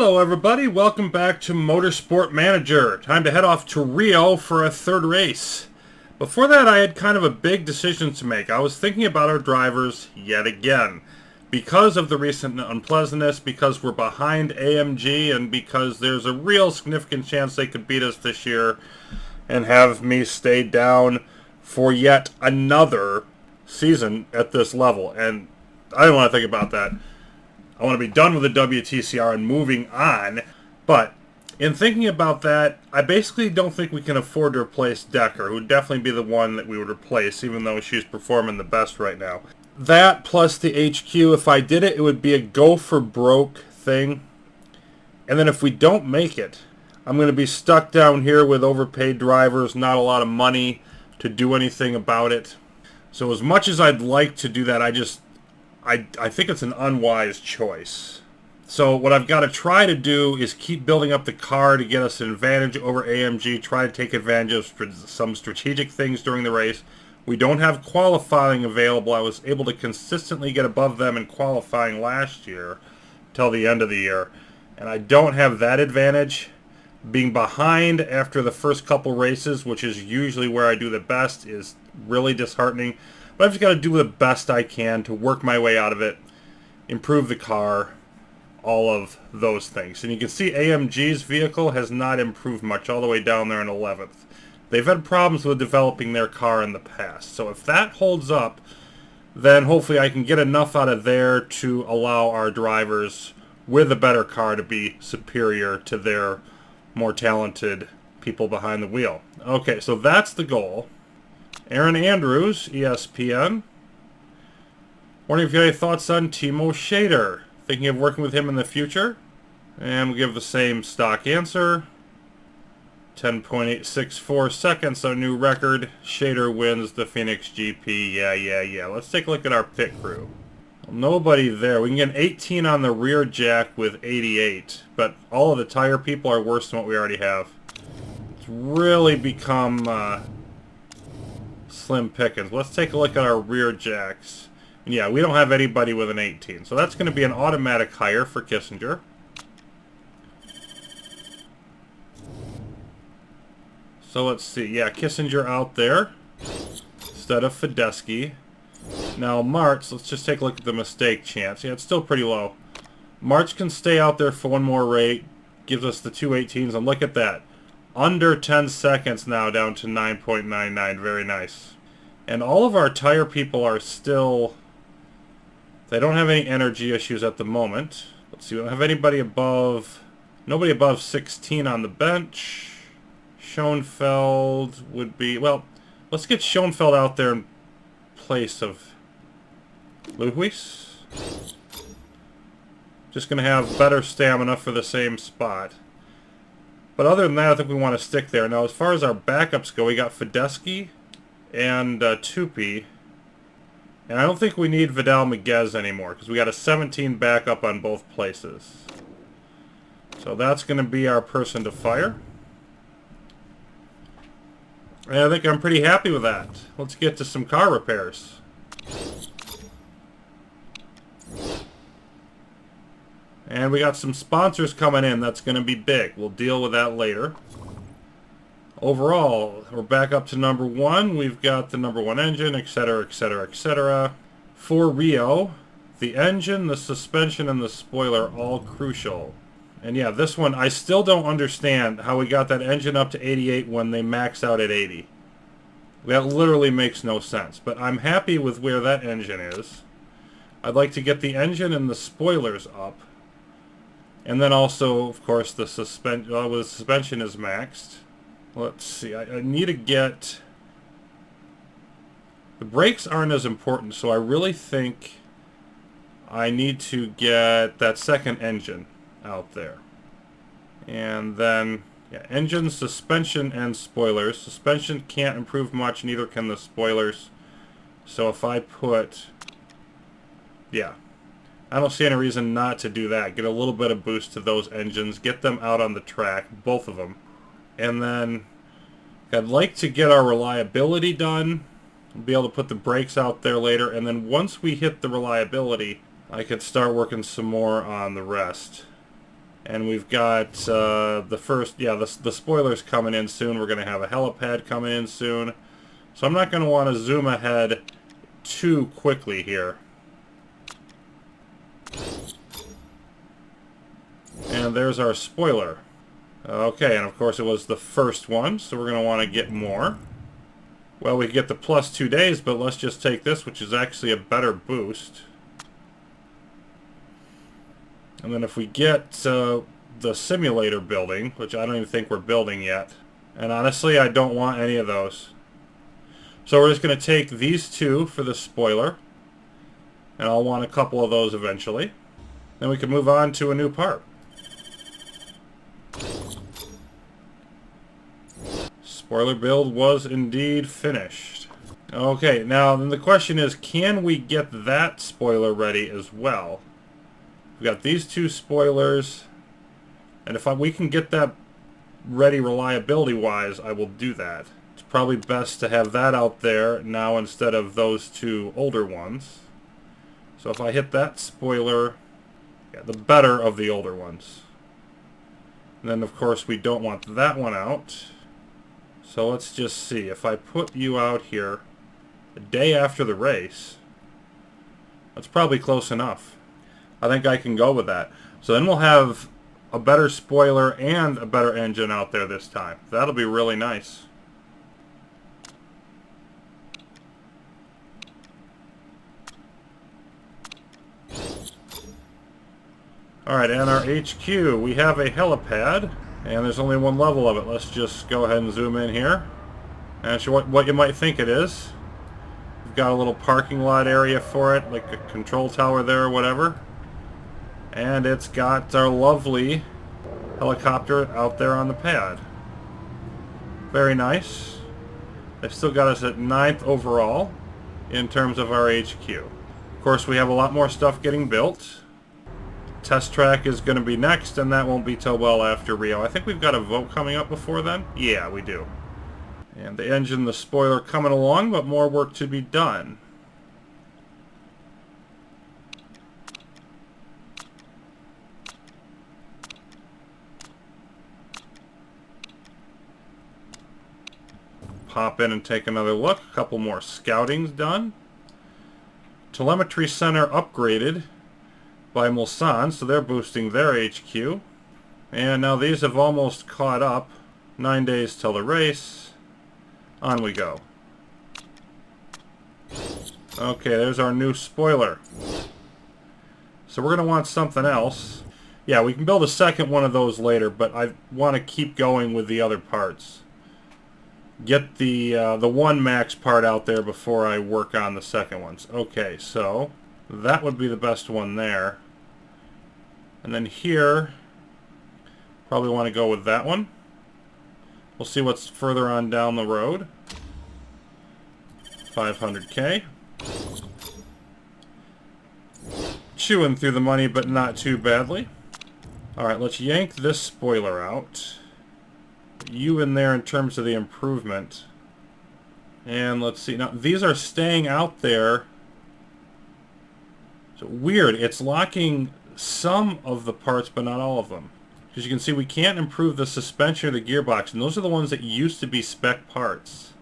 Hello everybody, welcome back to Motorsport Manager. Time to head off to Rio for a third race. Before that I had kind of a big decision to make. I was thinking about our drivers yet again. Because of the recent unpleasantness, because we're behind AMG, and because there's a real significant chance they could beat us this year and have me stay down for yet another season at this level. And I don't want to think about that. I want to be done with the WTCR and moving on. But in thinking about that, I basically don't think we can afford to replace Decker, who would definitely be the one that we would replace, even though she's performing the best right now. That plus the HQ, if I did it, it would be a go for broke thing. And then if we don't make it, I'm going to be stuck down here with overpaid drivers, not a lot of money to do anything about it. So as much as I'd like to do that, I think it's an unwise choice. So what I've got to try to do is keep building up the car to get us an advantage over AMG, try to take advantage of some strategic things during the race. We don't have qualifying available. I was able to consistently get above them in qualifying last year till the end of the year. And I don't have that advantage. Being behind after the first couple races, which is usually where I do the best, is really disheartening. But I've just got to do the best I can to work my way out of it, improve the car, all of those things. And you can see AMG's vehicle has not improved much, all the way down there in 11th. They've had problems with developing their car in the past. So if that holds up, then hopefully I can get enough out of there to allow our drivers with a better car to be superior to their more talented people behind the wheel. Okay, so that's the goal. Aaron Andrews, ESPN. Wondering if you have any thoughts on Timo Shader. Thinking of working with him in the future? And we'll give the same stock answer. 10.864 seconds, our new record. Shader wins the Phoenix GP. Yeah. Let's take a look at our pit crew. Well, nobody there. We can get an 18 on the rear jack with 88. But all of the tire people are worse than what we already have. It's really become slim pickings. Let's take a look at our rear jacks. And yeah, we don't have anybody with an 18. So that's going to be an automatic hire for Kissinger. So let's see. Yeah, Kissinger out there instead of Fedeschi. Now Martz, let's just take a look at the mistake chance. Yeah, it's still pretty low. Martz can stay out there for one more rate. Gives us the two 18s. And look at that. Under 10 seconds now, down to 9.99. Very nice. And all of our tire people are still... They don't have any energy issues at the moment. Let's see, we don't have anybody above... Nobody above 16 on the bench. Schoenfeld would be... Well, let's get Schoenfeld out there in place of Luis. Just going to have better stamina for the same spot. But other than that, I think we want to stick there. Now, as far as our backups go, we got Fedeschi and Tupi. And I don't think we need Vidal Miguez anymore, because we got a 17 backup on both places. So that's going to be our person to fire. And I think I'm pretty happy with that. Let's get to some car repairs. And we got some sponsors coming in. That's going to be big. We'll deal with that later. Overall, we're back up to number one. We've got the number one engine, etc., etc., etc. For Rio, the engine, the suspension, and the spoiler all crucial. And yeah, this one, I still don't understand how we got that engine up to 88 when they max out at 80. That literally makes no sense. But I'm happy with where that engine is. I'd like to get the engine and the spoilers up. And then also, of course, the suspension. Well, the suspension is maxed. Let's see. I need to get... The brakes aren't as important, so I really think I need to get that second engine out there. And then, yeah, engine, suspension, and spoilers. Suspension can't improve much, neither can the spoilers. So if I put... Yeah. I don't see any reason not to do that. Get a little bit of boost to those engines. Get them out on the track, both of them. And then I'd like to get our reliability done. Be able to put the brakes out there later. And then once we hit the reliability, I could start working some more on the rest. And we've got the first, yeah, the spoiler's coming in soon. We're going to have a helipad coming in soon. So I'm not going to want to zoom ahead too quickly here. And there's our spoiler. Okay, and of course it was the first one, so we're going to want to get more. Well, we get the plus 2 days, but let's just take this, which is actually a better boost. And then if we get the simulator building, which I don't even think we're building yet, and honestly I don't want any of those. So we're just going to take these two for the spoiler, and I'll want a couple of those eventually. Then we can move on to a new part. Spoiler build was indeed finished. Okay, now then the question is, can we get that spoiler ready as well? We've got these two spoilers, and if we can get that ready reliability-wise, I will do that. It's probably best to have that out there now instead of those two older ones. So if I hit that spoiler, yeah, the better of the older ones. And then of course we don't want that one out. So let's just see, if I put you out here a day after the race, that's probably close enough. I think I can go with that. So then we'll have a better spoiler and a better engine out there this time. That'll be really nice. Alright, and our HQ, we have a helipad, and there's only one level of it. Let's just go ahead and zoom in here. And show what you might think it is. We've got a little parking lot area for it, like a control tower there or whatever. And it's got our lovely helicopter out there on the pad. Very nice. They've still got us at 9th overall in terms of our HQ. Of course, we have a lot more stuff getting built. Test track is going to be next, and that won't be till well after Rio. I think we've got a vote coming up before then. Yeah, we do. And the engine, the spoiler coming along, but more work to be done. Pop in and take another look. A couple more scoutings done. Telemetry center upgraded by Mulsanne, so they're boosting their HQ. And now these have almost caught up. 9 days till the race. On we go. Okay, there's our new spoiler. So we're going to want something else. Yeah, we can build a second one of those later, but I want to keep going with the other parts. Get the one max part out there before I work on the second ones. Okay, so that would be the best one there. And then here, probably want to go with that one. We'll see what's further on down the road. 500K. Chewing through the money, but not too badly. Alright, let's yank this spoiler out. Put you in there in terms of the improvement. And let's see. Now, these are staying out there. So weird. It's locking some of the parts, but not all of them. Because you can see we can't improve the suspension or the gearbox, and those are the ones that used to be spec parts.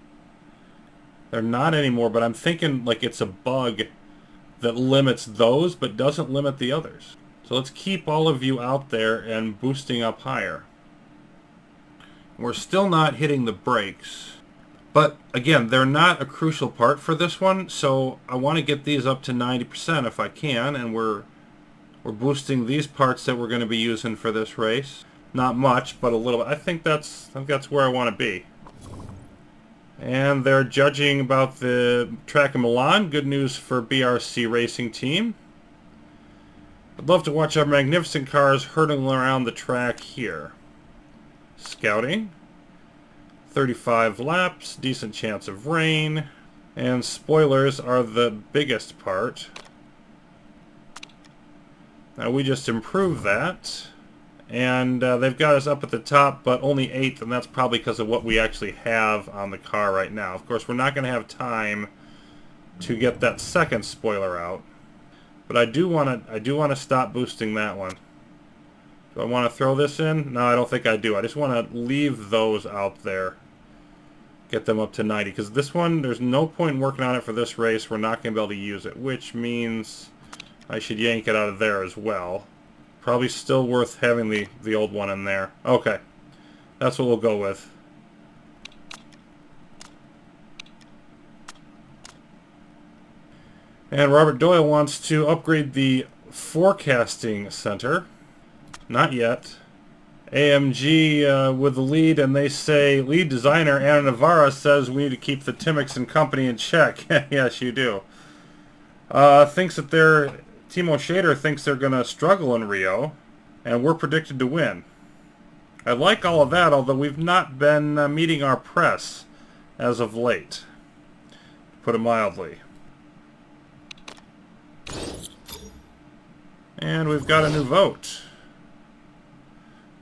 They're not anymore, but I'm thinking like it's a bug that limits those, but doesn't limit the others. So let's keep all of you out there and boosting up higher. We're still not hitting the brakes. But again, they're not a crucial part for this one, so I want to get these up to 90% if I can, and we're boosting these parts that we're going to be using for this race. Not much, but a little bit. I think that's where I want to be. And they're judging about the track in Milan. Good news for BRC Racing Team. I'd love to watch our magnificent cars hurtling around the track here. Scouting. 35 laps, decent chance of rain. And spoilers are the biggest part. Now we just improved that, and they've got us up at the top, but only 8th, and that's probably because of what we actually have on the car right now. Of course, we're not going to have time to get that second spoiler out, but I do want to stop boosting that one. Do I want to throw this in? No, I don't think I do. I just want to leave those out there. Get them up to 90. Because this one, there's no point in working on it for this race. We're not going to be able to use it. Which means I should yank it out of there as well. Probably still worth having the old one in there. Okay. That's what we'll go with. And Robert Doyle wants to upgrade the forecasting center. Not yet. AMG with the lead, and they say, lead designer Anna Navarra says we need to keep the Timmix and company in check. Yes, you do. Thinks that Timo Shader thinks they're going to struggle in Rio, and we're predicted to win. I like all of that, although we've not been meeting our press as of late, to put it mildly. And we've got a new vote.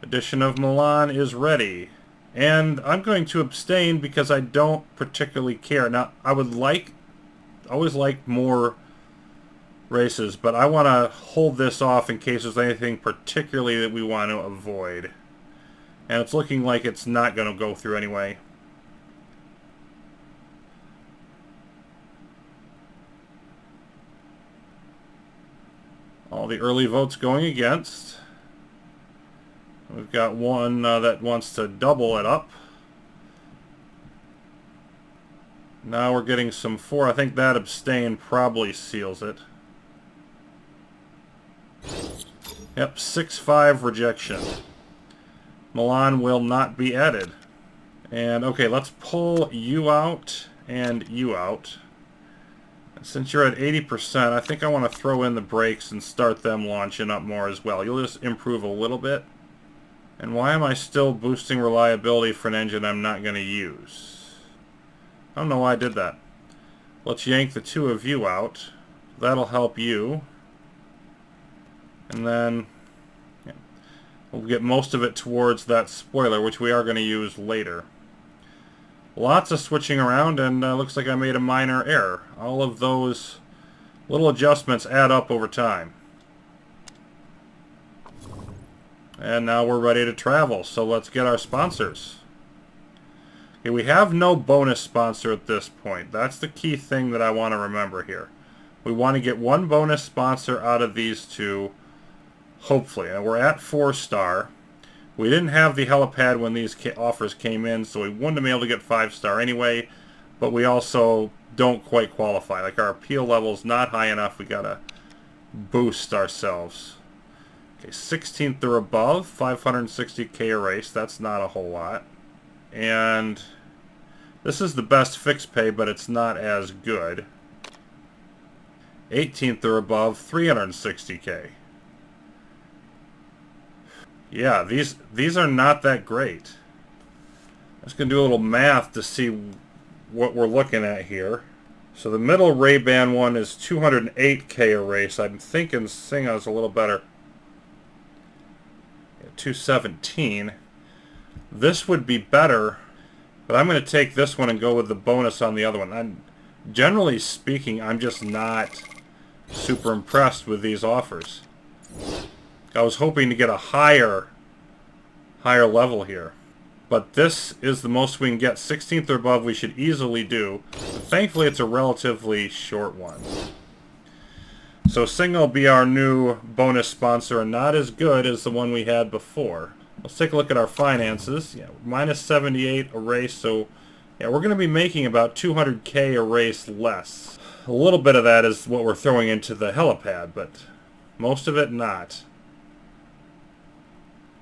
Edition of Milan is ready. And I'm going to abstain because I don't particularly care. Now, I would always like more races, but I want to hold this off in case there's anything particularly that we want to avoid. And it's looking like it's not going to go through anyway. All the early votes going against. We've got one that wants to double it up. Now we're getting some for. I think that abstain probably seals it. Yep, 6-5 rejection. Milan will not be added. And okay, let's pull you out and you out. Since you're at 80%, I think I want to throw in the brakes and start them launching up more as well. You'll just improve a little bit. And why am I still boosting reliability for an engine I'm not going to use? I don't know why I did that. Let's yank the two of you out. That'll help you. And then yeah, we'll get most of it towards that spoiler, which we are going to use later. Lots of switching around, and looks like I made a minor error. All of those little adjustments add up over time. And now we're ready to travel, so let's get our sponsors. Okay, we have no bonus sponsor at this point. That's the key thing that I want to remember here. We want to get one bonus sponsor out of these two, hopefully. And we're at 4-star. We didn't have the helipad when these offers came in, so we wouldn't have been able to get 5-star anyway, but we also don't quite qualify. Like, our appeal level's not high enough. We gotta boost ourselves. Okay, 16th or above, 560k a race. That's not a whole lot. And this is the best fixed pay, but it's not as good. 18th or above, 360k. Yeah, these are not that great. I'm just going to do a little math to see what we're looking at here. So the middle Ray-Ban one is 208k a race. I'm thinking Singa's a little better. 217. This would be better, but I'm going to take this one and go with the bonus on the other one. Generally speaking, I'm just not super impressed with these offers. I was hoping to get a higher level here. But this is the most we can get. 16th or above we should easily do. But thankfully it's a relatively short one. So Singa will be our new bonus sponsor, and not as good as the one we had before. Let's take a look at our finances. Yeah, minus 78 a race, so yeah, we're going to be making about 200k a race less. A little bit of that is what we're throwing into the helipad, but most of it not.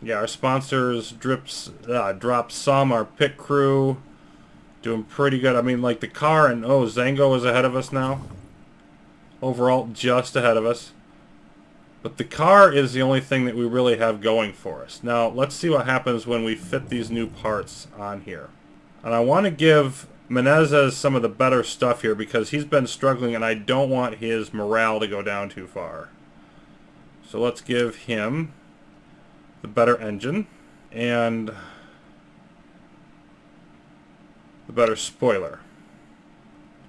Yeah, our sponsors dropped some. Our pit crew doing pretty good. I mean, like the car and Zango is ahead of us now. Overall, just ahead of us. But the car is the only thing that we really have going for us. Now, let's see what happens when we fit these new parts on here. And I want to give Menezes some of the better stuff here because he's been struggling and I don't want his morale to go down too far. So let's give him the better engine and the better spoiler.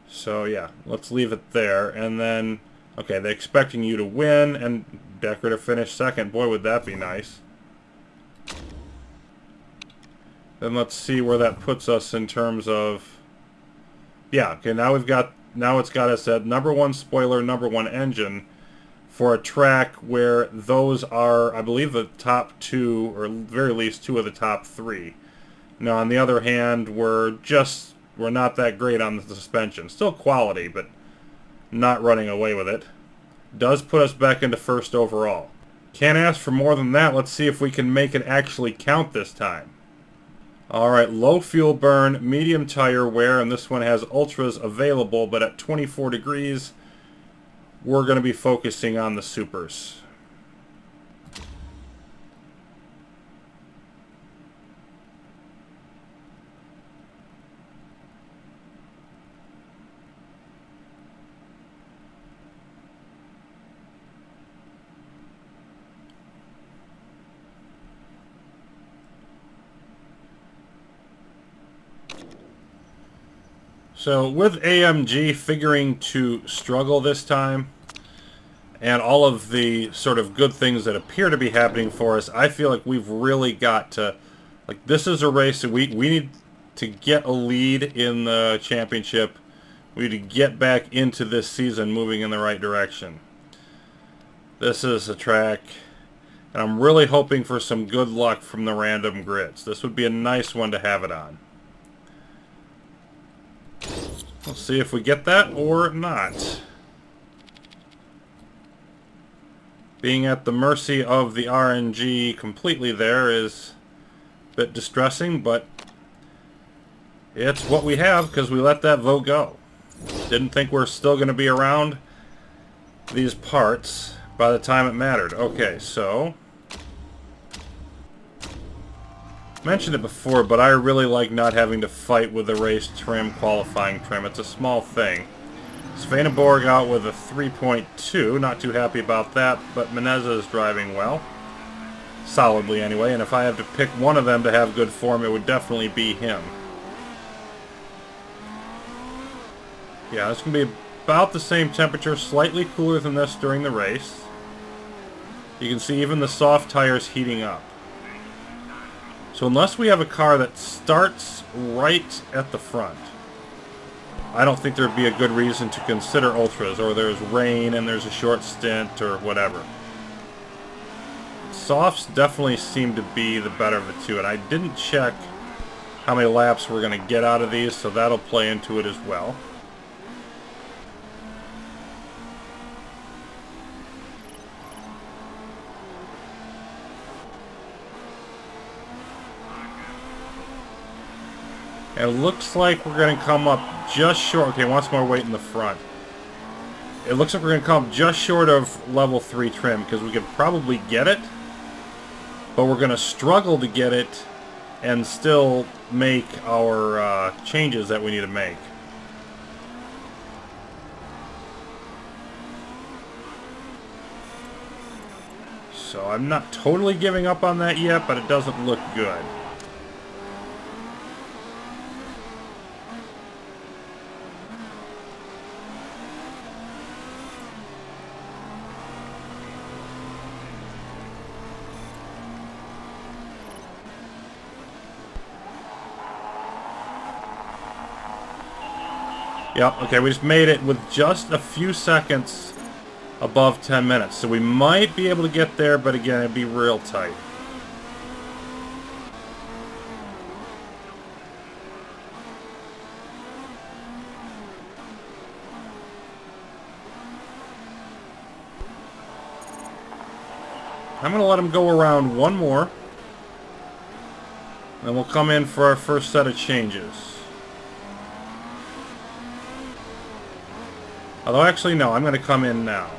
So yeah, let's leave it there. And then, okay, they're expecting you to win and Decker to finish second. Boy, would that be nice. Then let's see where that puts us in terms of... Yeah, okay, now it's got us at number 1 spoiler, number 1 engine for a track where those are, I believe, the top 2, or very least 2 of the top 3. Now, on the other hand, we're not that great on the suspension. Still quality, but not running away with it. Does put us back into first overall. Can't ask for more than that. Let's see if we can make it actually count this time. Alright, low fuel burn, medium tire wear, and this one has ultras available, but at 24 degrees, we're going to be focusing on the supers. So with AMG figuring to struggle this time, and all of the sort of good things that appear to be happening for us, I feel like we've really got to, like, this is a race that we need to get a lead in the championship. We need to get back into this season moving in the right direction. This is a track, and I'm really hoping for some good luck from the random grids. This would be a nice one to have it on. Let's see if we get that or not. Being at the mercy of the RNG completely there is a bit distressing, but it's what we have because we let that vote go. Didn't think we're still going to be around these parts by the time it mattered. Okay, so... mentioned it before, but I really like not having to fight with the race trim, qualifying trim. It's a small thing. Svaneborg out with a 3.2. Not too happy about that, but Meneza is driving well. Solidly anyway, and if I have to pick one of them to have good form, it would definitely be him. Yeah, it's going to be about the same temperature, slightly cooler than this during the race. You can see even the soft tires heating up. So unless we have a car that starts right at the front, I don't think there'd be a good reason to consider ultras, or there's rain and there's a short stint or whatever. Softs definitely seem to be the better of the two, and I didn't check how many laps we're going to get out of these, so that'll play into it as well. It looks like we're going to come up just short. Okay, once more weight in the front. It looks like we're going to come up just short of level 3 trim, because we could probably get it, but we're going to struggle to get it and still make our changes that we need to make. So I'm not totally giving up on that yet, but it doesn't look good. Yep, okay, we just made it with just a few seconds above 10 minutes. So we might be able to get there, but again, it'd be real tight. I'm going to let him go around one more. Then we'll come in for our first set of changes. Although, actually, no, I'm going to come in now.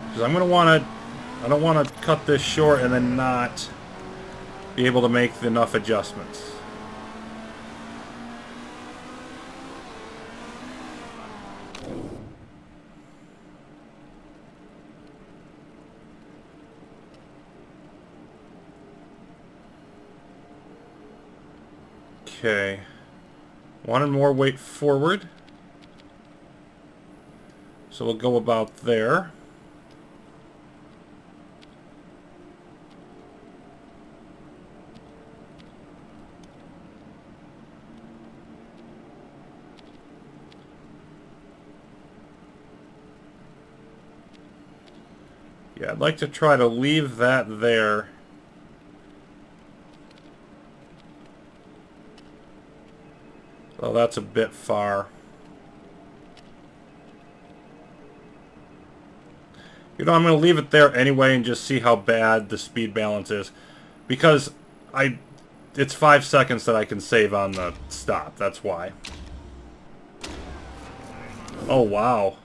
Because I'm going to want to... I don't want to cut this short and then not be able to make enough adjustments. Okay. One and more weight forward. So we'll go about there. Yeah, I'd like to try to leave that there. Well, that's a bit far. You know, I'm going to leave it there anyway and just see how bad the speed balance is. Because it's 5 seconds that I can save on the stop. That's why. Oh, wow.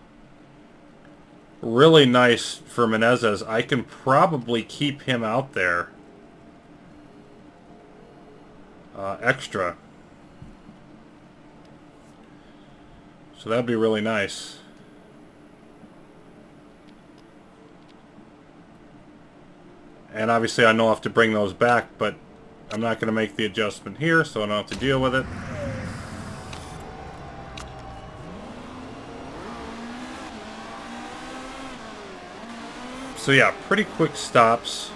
Really nice for Menezes. I can probably keep him out there. Extra. So that'd be really nice. And obviously I know I'll have to bring those back, but I'm not going to make the adjustment here, so I don't have to deal with it. So yeah, pretty quick stops.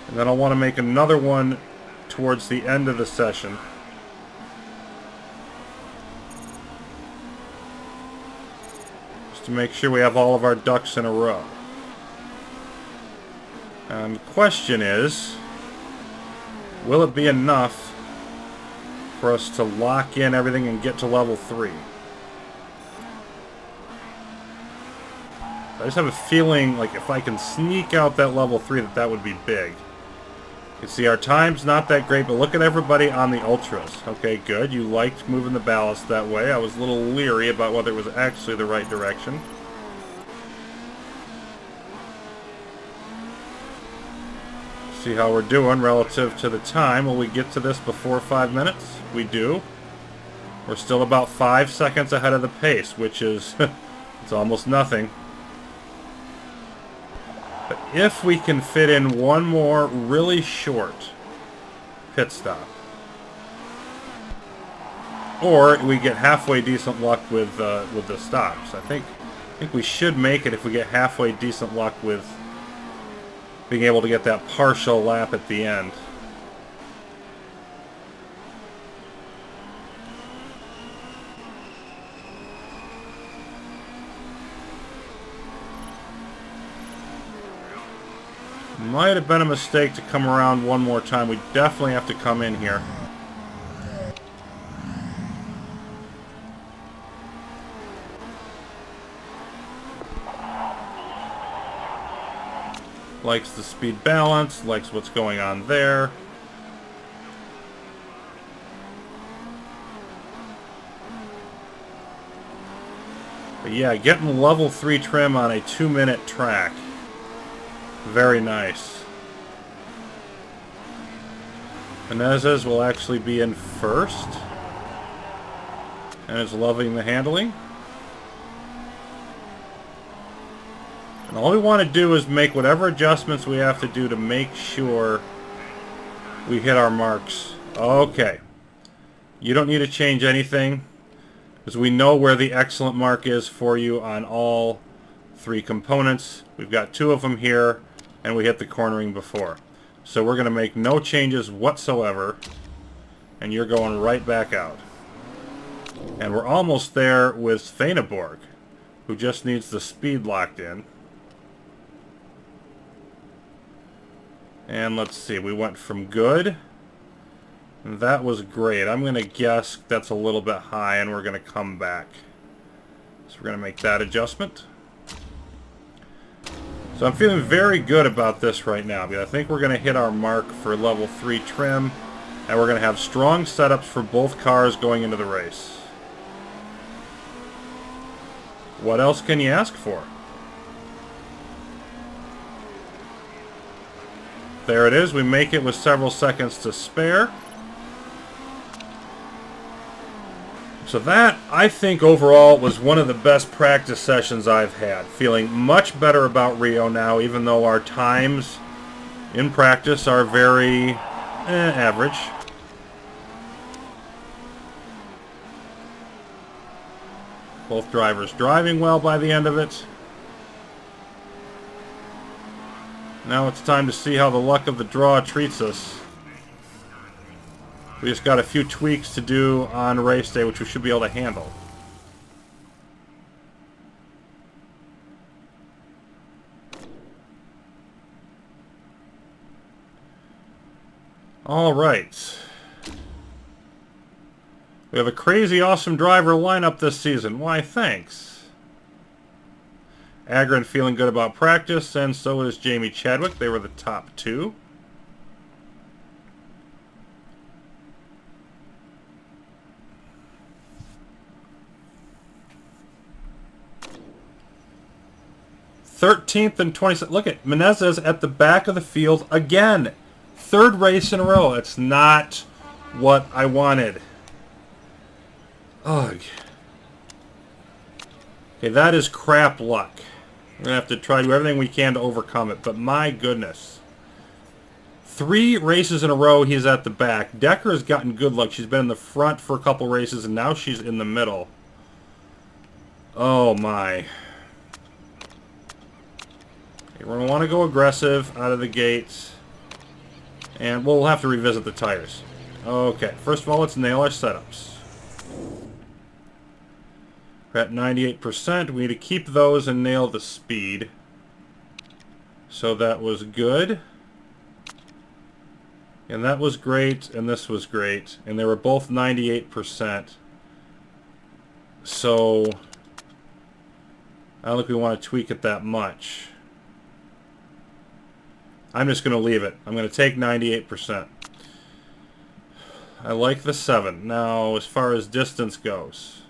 And then I'll want to make another one towards the end of the session. Just to make sure we have all of our ducks in a row. And the question is, will it be enough for us to lock in everything and get to level 3? I just have a feeling like if I can sneak out that level 3 that would be big. You can see our time's not that great, but look at everybody on the ultras. Okay, good. You liked moving the ballast that way. I was a little leery about whether it was actually the right direction. See how we're doing relative to the time. Will we get to this before 5 minutes? We do. We're still about 5 seconds ahead of the pace, which is it's almost nothing. But if we can fit in one more really short pit stop, or we get halfway decent luck with the stops, I think we should make it if we get halfway decent luck with being able to get that partial lap at the end. Might have been a mistake to come around one more time. We definitely have to come in here. Likes the speed balance, likes what's going on there. But yeah, getting level 3 trim on a 2-minute track. Very nice. Menezes will actually be in first. And is loving the handling. And all we want to do is make whatever adjustments we have to do to make sure we hit our marks. Okay. You don't need to change anything, because we know where the excellent mark is for you on all 3 components. We've got 2 of them here, and we hit the cornering before. So we're going to make no changes whatsoever, and you're going right back out. And we're almost there with Feneborg, who just needs the speed locked in. And let's see, we went from good. And that was great. I'm going to guess that's a little bit high, and we're going to come back. So we're going to make that adjustment. So I'm feeling very good about this right now, because I think we're going to hit our mark for level 3 trim, and we're going to have strong setups for both cars going into the race. What else can you ask for? There it is. We make it with several seconds to spare. So that, I think, overall was one of the best practice sessions I've had. Feeling much better about Rio now, even though our times in practice are very average. Both drivers driving well by the end of it. Now it's time to see how the luck of the draw treats us. We just got a few tweaks to do on race day, which we should be able to handle. All right. We have a crazy awesome driver lineup this season. Why, thanks. Agron feeling good about practice, and so is Jamie Chadwick. They were the top two. '13th and 27th. Look at Menezes at the back of the field again. Third race in a row. It's not what I wanted. Ugh. Okay, that is crap luck. We're going to have to try to do everything we can to overcome it. But my goodness. 3 races in a row he's at the back. Decker has gotten good luck. She's been in the front for a couple races, and now she's in the middle. Oh my. We're going to want to go aggressive out of the gates. And we'll have to revisit the tires. Okay, first of all, let's nail our setups. We're at 98%. We need to keep those and nail the speed. So that was good. And that was great, and this was great. And they were both 98%. So I don't think we want to tweak it that much. I'm just going to leave it. I'm going to take 98%. I like the 7. Now, as far as distance goes,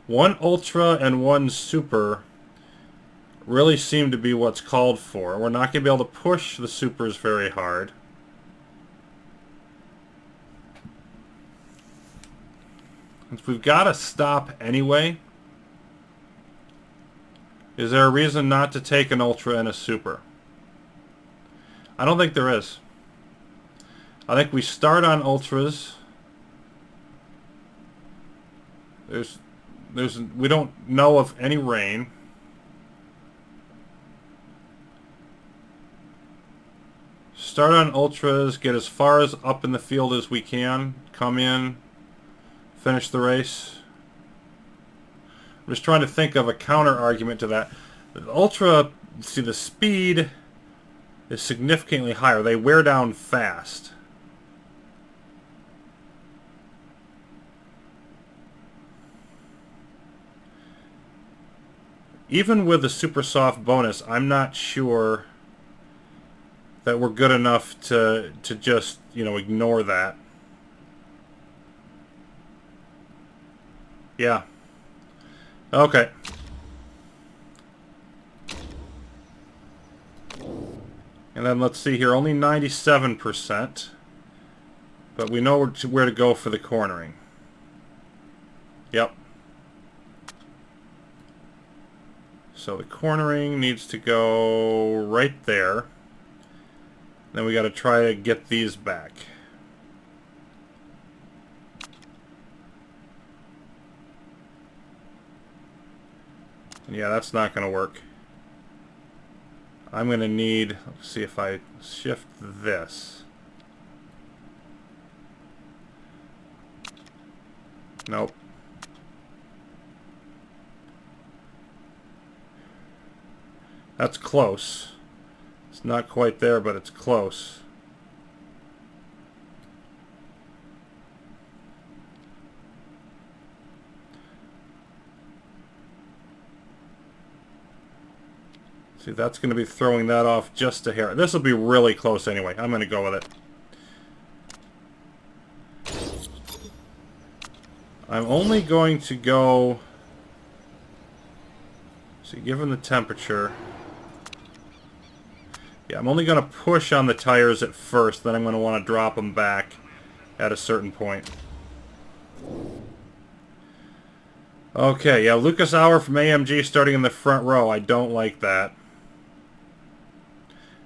1 Ultra and 1 Super really seem to be what's called for. We're not going to be able to push the Supers very hard. Since we've got to stop anyway, is there a reason not to take an Ultra and a Super? I don't think there is. I think we start on Ultras. We don't know of any rain. Start on Ultras, get as far as up in the field as we can, come in, finish the race. I'm just trying to think of a counter argument to that. The Ultra, see, the speed is significantly higher. They wear down fast. Even with the super soft bonus, I'm not sure that we're good enough to just, ignore that. Yeah. Okay. And then let's see here, only 97%. But we know where to go for the cornering. Yep. So the cornering needs to go right there. Then we got to try to get these back. Yeah, that's not going to work. I'm going to need, let's see if I shift this. Nope. That's close. It's not quite there, but it's close. See, that's going to be throwing that off just a hair. This will be really close anyway. I'm going to go with it. I'm only going to go... See, given the temperature... Yeah, I'm only going to push on the tires at first, then I'm going to want to drop them back at a certain point. Okay, yeah, Lucas Auer from AMG starting in the front row. I don't like that.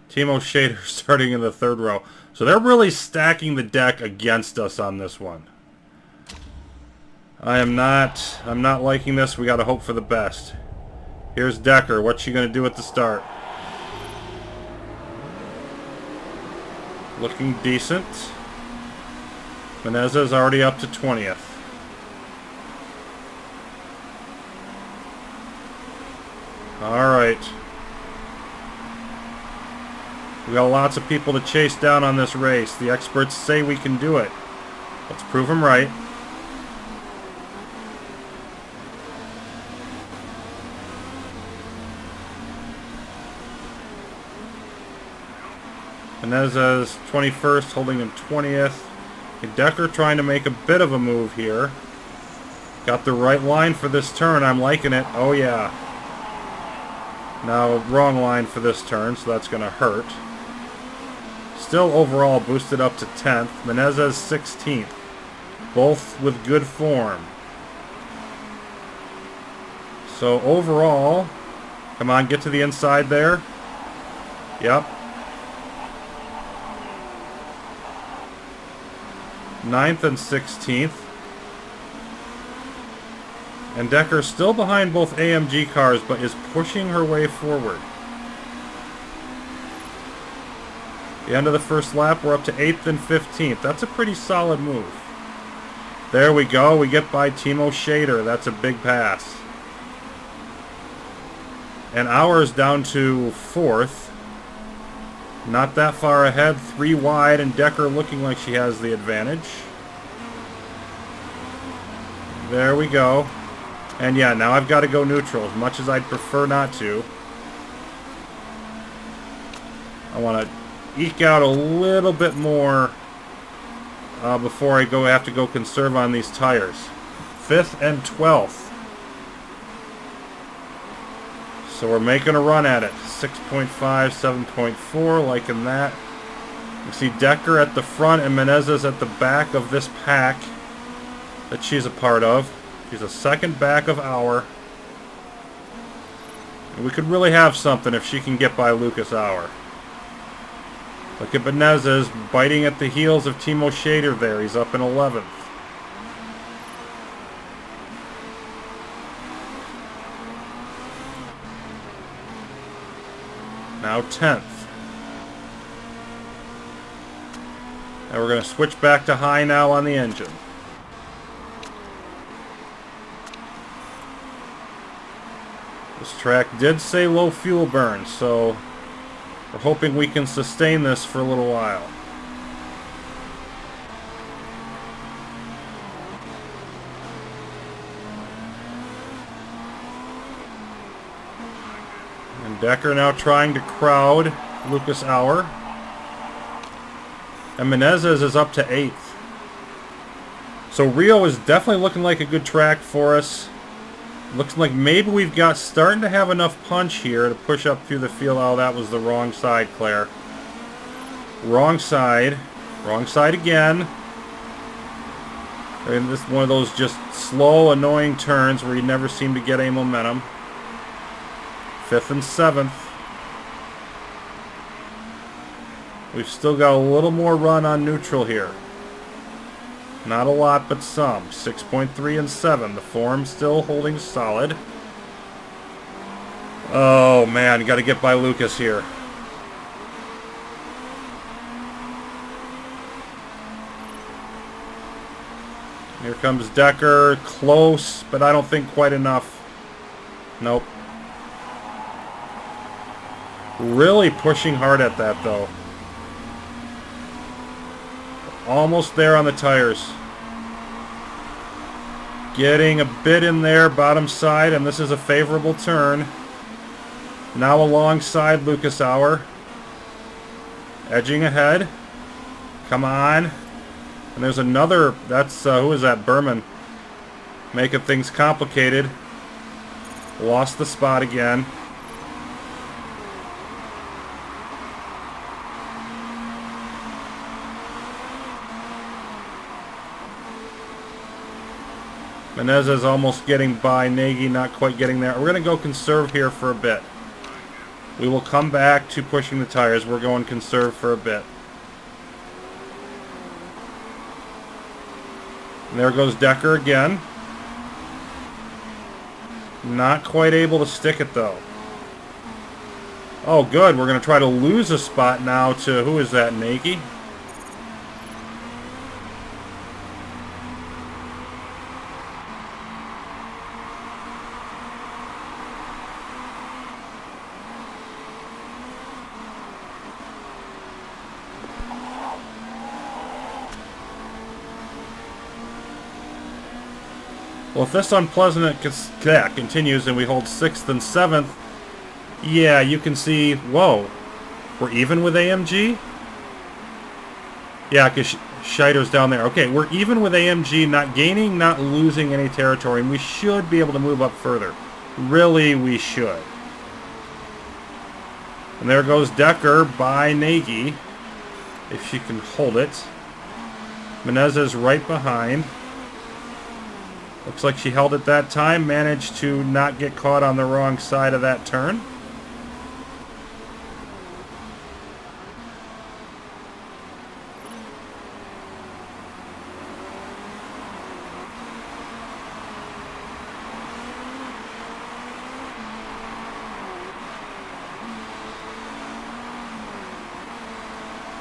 Timo Shader starting in the third row. So they're really stacking the deck against us on this one. I'm not liking this. We got to hope for the best. Here's Decker. What's she going to do at the start? Looking decent. Menezes already up to 20th. Alright. We got lots of people to chase down on this race. The experts say we can do it. Let's prove them right. Menezes 21st, holding him 20th. Decker trying to make a bit of a move here. Got the right line for this turn. I'm liking it. Oh, yeah. Now, wrong line for this turn, so that's going to hurt. Still overall boosted up to 10th. Menezes 16th. Both with good form. So overall, come on, get to the inside there. Yep. 9th and 16th. And Decker still behind both AMG cars, but is pushing her way forward. The end of the first lap, we're up to 8th and 15th. That's a pretty solid move. There we go. We get by Timo Shader. That's a big pass. And ours down to 4th. Not that far ahead. 3 wide, and Decker looking like she has the advantage. There we go. And yeah, now I've got to go neutral, as much as I'd prefer not to. I want to eke out a little bit more before I have to go conserve on these tires. 5th and 12th. So we're making a run at it. 6.5, 7.4, liking that. You see Decker at the front and Menezes at the back of this pack that she's a part of. She's a second back of our. And we could really have something if she can get by Lucas Auer. Look at Menezes biting at the heels of Timo Shader there. He's up in 11th. Now 10th. And we're going to switch back to high now on the engine. This track did say low fuel burn, so we're hoping we can sustain this for a little while. And Decker now trying to crowd Lucas Auer. And Menezes is up to 8th. So Rio is definitely looking like a good track for us. Looks like maybe we've got starting to have enough punch here to push up through the field. Oh, that was the wrong side, Claire. Wrong side. Wrong side again. And this is one of those just slow, annoying turns where you never seem to get any momentum. 5th and 7th. We've still got a little more run on neutral here. Not a lot, but some. 6.3 and 7. The form's still holding solid. Oh, man. Got to get by Lucas here. Here comes Decker. Close, but I don't think quite enough. Nope. Really pushing hard at that, though. Almost there on the tires. Getting a bit in there, bottom side, and this is a favorable turn. Now alongside Lucas Auer. Edging ahead. Come on. And there's another, that's, who is that? Berman. Making things complicated. Lost the spot again. Menezes almost getting by. Nagy not quite getting there. We're going to go conserve here for a bit. We will come back to pushing the tires. We're going conserve for a bit. And there goes Decker again. Not quite able to stick it though. Oh good, we're going to try to lose a spot now to, who is that, Nagy? Well, if this unpleasant continues and we hold 6th and 7th, yeah, you can see, whoa, we're even with AMG? Yeah, because Scheider's down there. Okay, we're even with AMG, not gaining, not losing any territory, and we should be able to move up further. Really, we should. And there goes Decker by Nagy, if she can hold it. Menezes right behind. Looks like she held it that time, managed to not get caught on the wrong side of that turn.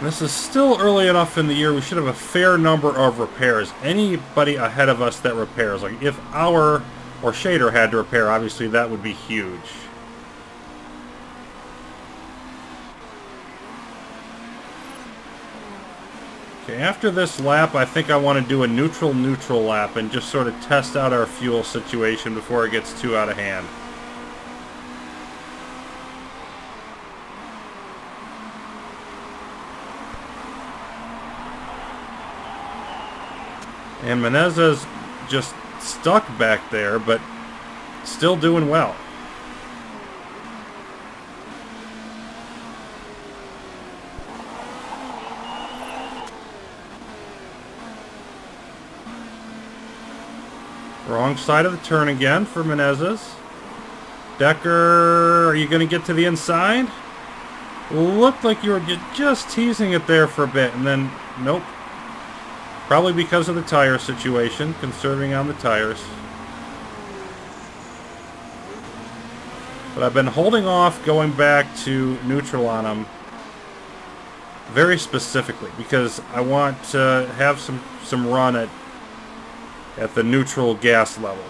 This is still early enough in the year. We should have a fair number of repairs. Anybody ahead of us that repairs, like if our or Shader had to repair, obviously that would be huge. Okay, after this lap, I think I want to do a neutral lap and just sort of test out our fuel situation before it gets too out of hand. And Menezes just stuck back there, but still doing well. Wrong side of the turn again for Menezes. Decker, are you going to get to the inside? Looked like you were just teasing it there for a bit, and then, nope. Probably because of the tire situation, conserving on the tires. But I've been holding off going back to neutral on them very specifically because I want to have some run at the neutral gas level.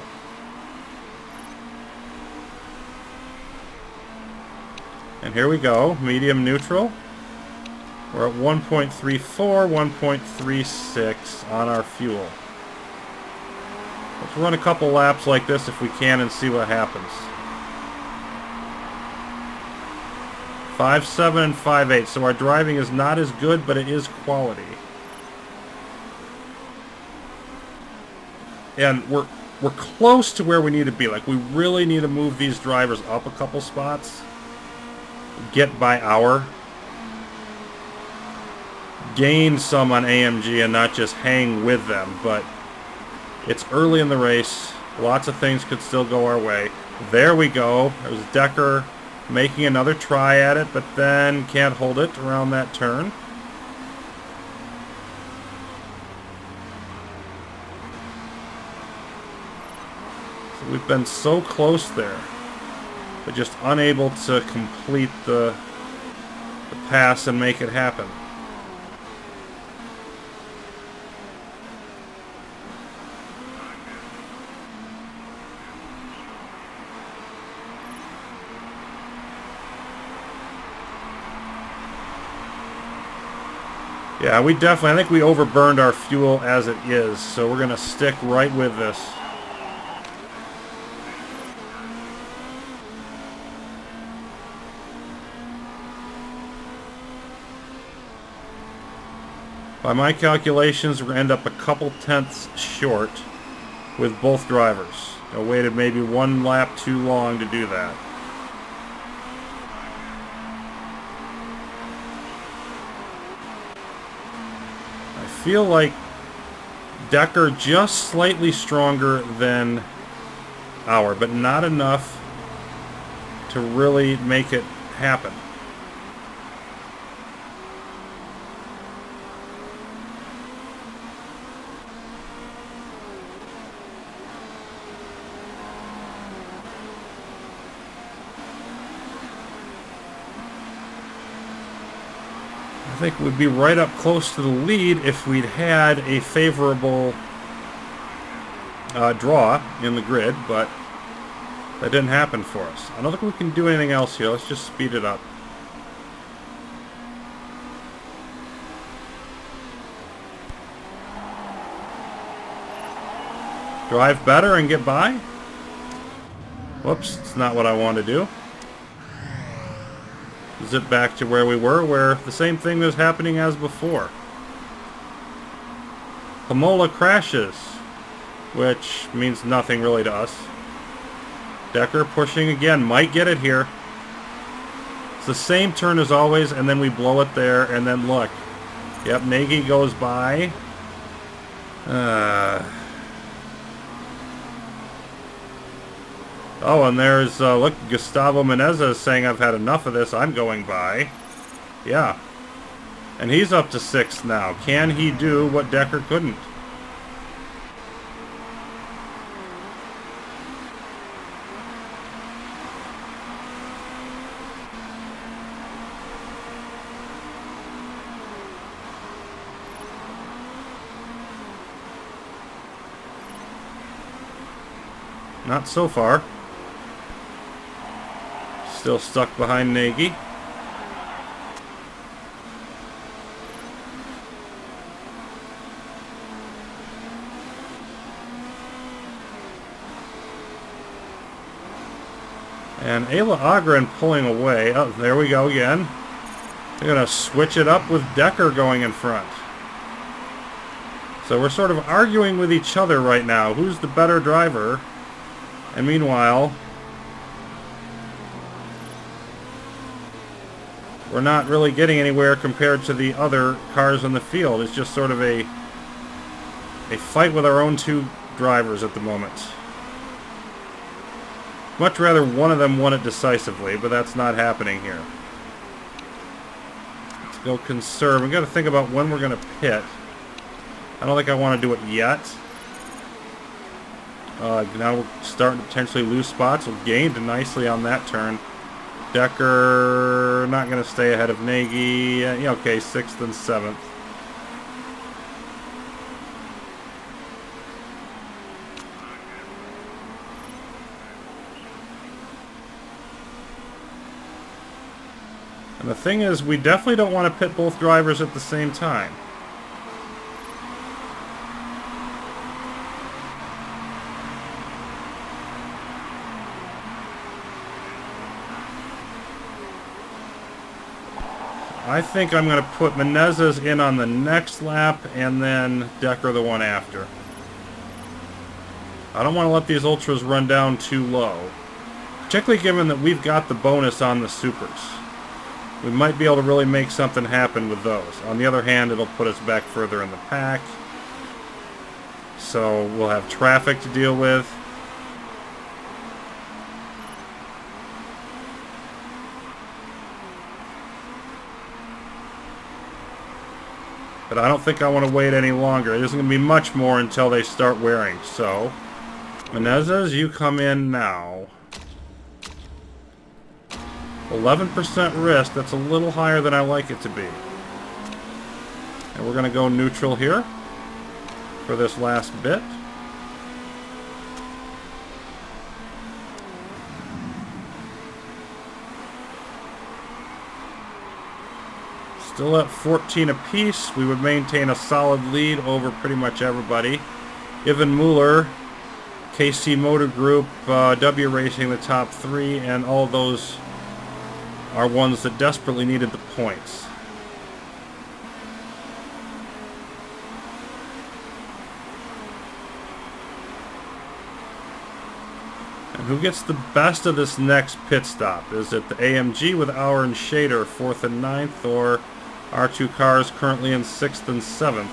And here we go, medium neutral. We're at 1.34, 1.36 on our fuel. Let's run a couple laps like this if we can and see what happens. 5.7 and 5.8, so our driving is not as good, but it is quality. And we're close to where we need to be. Like, we really need to move these drivers up a couple spots. Get by hour. Gain some on AMG and not just hang with them, but it's early in the race. Lots of things could still go our way. There we go. There's Decker making another try at it, but then can't hold it around that turn. So we've been so close there, but just unable to complete the pass and make it happen. Yeah, we definitely, I think we overburned our fuel as it is, so we're going to stick right with this. By my calculations, we're going to end up a couple tenths short with both drivers. I waited maybe one lap too long to do that. I feel like Decker just slightly stronger than our, but not enough to really make it happen. I think we'd be right up close to the lead if we'd had a favorable draw in the grid, but that didn't happen for us. I don't think we can do anything else here. Let's just speed it up. Drive better and get by? Whoops, it's not what I want to do. Zip back to where we were, where the same thing was happening as before. Pamola crashes, which means nothing really to us. Decker pushing again, might get it here. It's the same turn as always, and then we blow it there, and then look. Yep, Nagy goes by. Oh, and there's, look, Gustavo Menezes saying I've had enough of this, I'm going by. Yeah. And he's up to 6th now. Can he do what Decker couldn't? Not so far. Still stuck behind Nagy. And Ayla Agren pulling away. Oh, there we go again. They're going to switch it up with Decker going in front. So we're sort of arguing with each other right now. Who's the better driver? And meanwhile, we're not really getting anywhere compared to the other cars in the field. It's just sort of a fight with our own two drivers at the moment. Much rather one of them won it decisively, but that's not happening here. Let's go conserve. We've got to think about when we're going to pit. I don't think I want to do it yet. Now we're starting to potentially lose spots. We gained nicely on that turn. Decker not going to stay ahead of Nagy. Yeah, okay, 6th and 7th. And the thing is, we definitely don't want to pit both drivers at the same time. I think I'm going to put Menezes in on the next lap and then Decker the one after. I don't want to let these Ultras run down too low. Particularly given that we've got the bonus on the Supers. We might be able to really make something happen with those. On the other hand, it'll put us back further in the pack. So we'll have traffic to deal with. But I don't think I want to wait any longer. It isn't going to be much more until they start wearing. So, Menezes, you come in now. 11% risk. That's a little higher than I like it to be. And we're going to go neutral here for this last bit. Still at 14 apiece. We would maintain a solid lead over pretty much everybody. Ivan Mueller, KC Motor Group, W Racing, the top 3, and all those are ones that desperately needed the points. And who gets the best of this next pit stop? Is it the AMG with Auer and Shader 4th and 9th, or our two cars currently in 6th and 7th?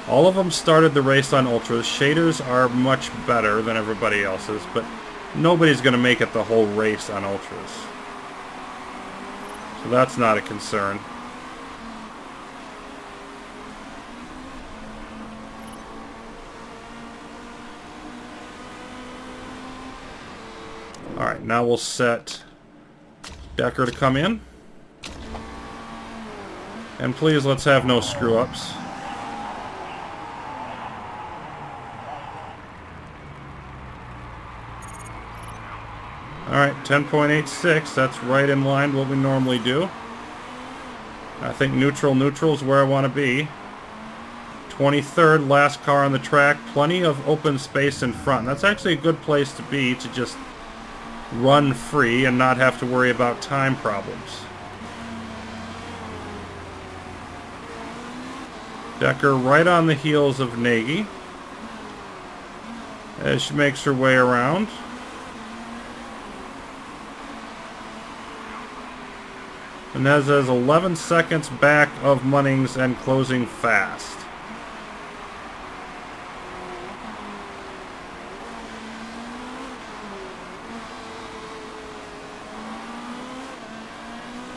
All of them started the race on Ultras. Shaders are much better than everybody else's, but nobody's going to make it the whole race on Ultras. So that's not a concern. Alright, now we'll set Decker to come in. And please, let's have no screw-ups. Alright, 10.86. That's right in line with what we normally do. I think neutral is where I want to be. 23rd, last car on the track. Plenty of open space in front. That's actually a good place to be, to just run free and not have to worry about time problems. Decker right on the heels of Nagy as she makes her way around. Menezes is 11 seconds back of Munnings and closing fast.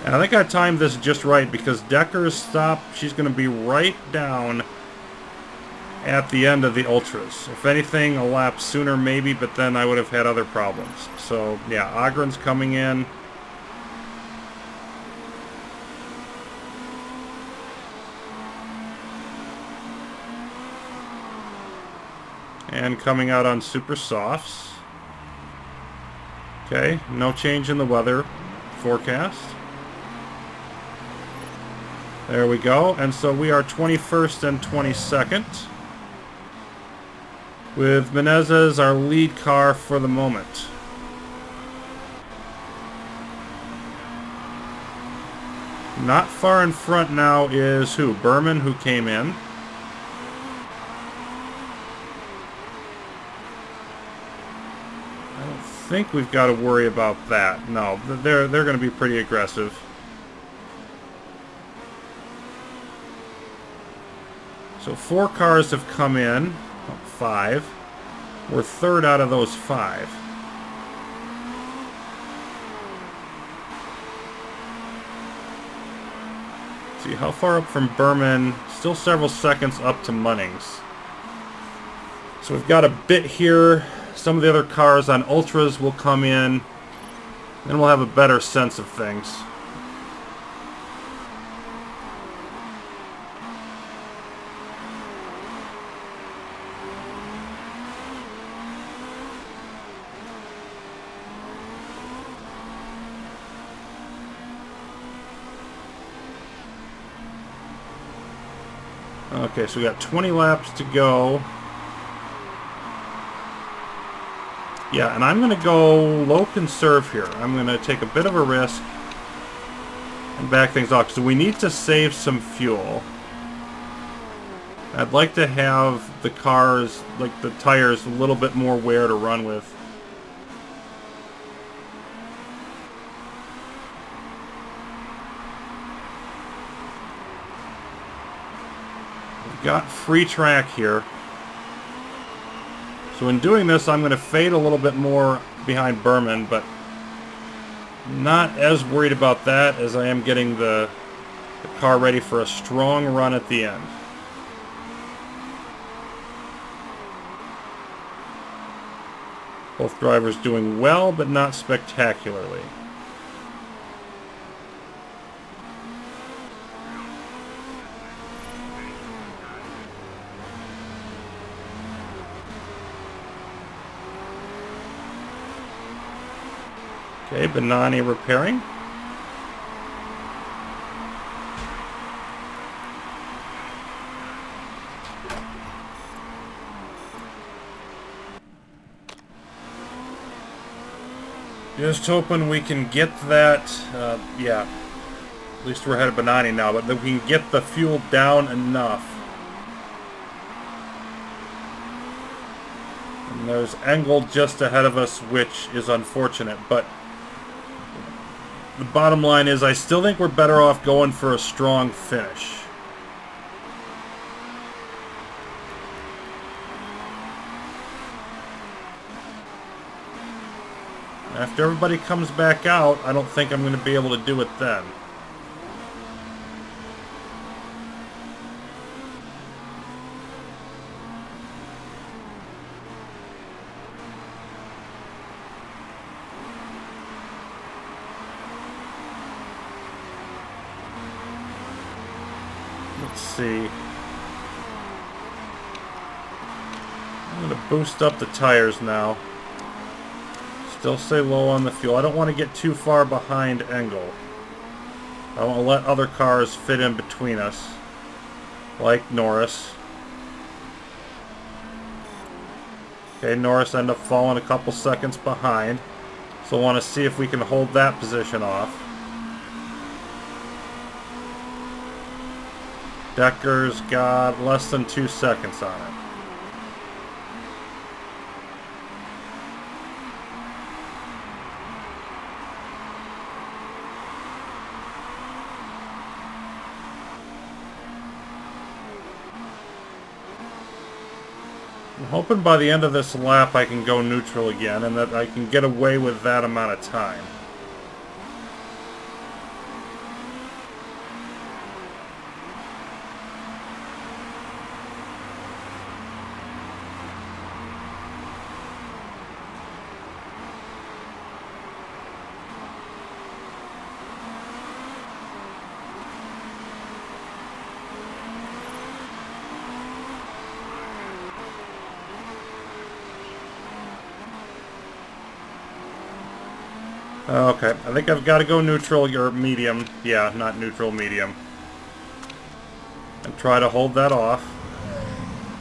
And I think I timed this just right because Decker's stop, she's going to be right down at the end of the Ultras. If anything, a lap sooner maybe, but then I would have had other problems. So yeah, Ogren's coming in. And coming out on super softs. Okay, no change in the weather forecast. There we go. And so we are 21st and 22nd. With Menezes our lead car for the moment. Not far in front now is who? Berman, who came in. I don't think we've got to worry about that. No, they're going to be pretty aggressive. So 4 cars have come in. 5. We're third out of those 5. See how far up from Berman? Still several seconds up to Munnings. So we've got a bit here. Some of the other cars on Ultras will come in. Then we'll have a better sense of things. Okay, so we got 20 laps to go. Yeah, and I'm going to go low conserve here. I'm going to take a bit of a risk and back things off. So we need to save some fuel. I'd like to have the cars, like the tires, a little bit more wear to run with. Got free track here. So in doing this, I'm going to fade a little bit more behind Berman, but not as worried about that as I am getting the car ready for a strong run at the end. Both drivers doing well, but not spectacularly. Okay, Benani repairing. Just hoping we can get that, yeah, at least we're ahead of Benani now, but that we can get the fuel down enough. And there's Engel just ahead of us, which is unfortunate, but the bottom line is I still think we're better off going for a strong finish. After everybody comes back out, I don't think I'm going to be able to do it then. Let's see. I'm going to boost up the tires now. Still stay low on the fuel. I don't want to get too far behind Engel. I want to let other cars fit in between us, like Norris. Okay, Norris ended up falling a couple seconds behind. So I want to see if we can hold that position off. Decker's got less than 2 seconds on it. I'm hoping by the end of this lap I can go neutral again and that I can get away with that amount of time. Okay, I think I've got to go neutral or medium. Yeah, not neutral, medium. And try to hold that off.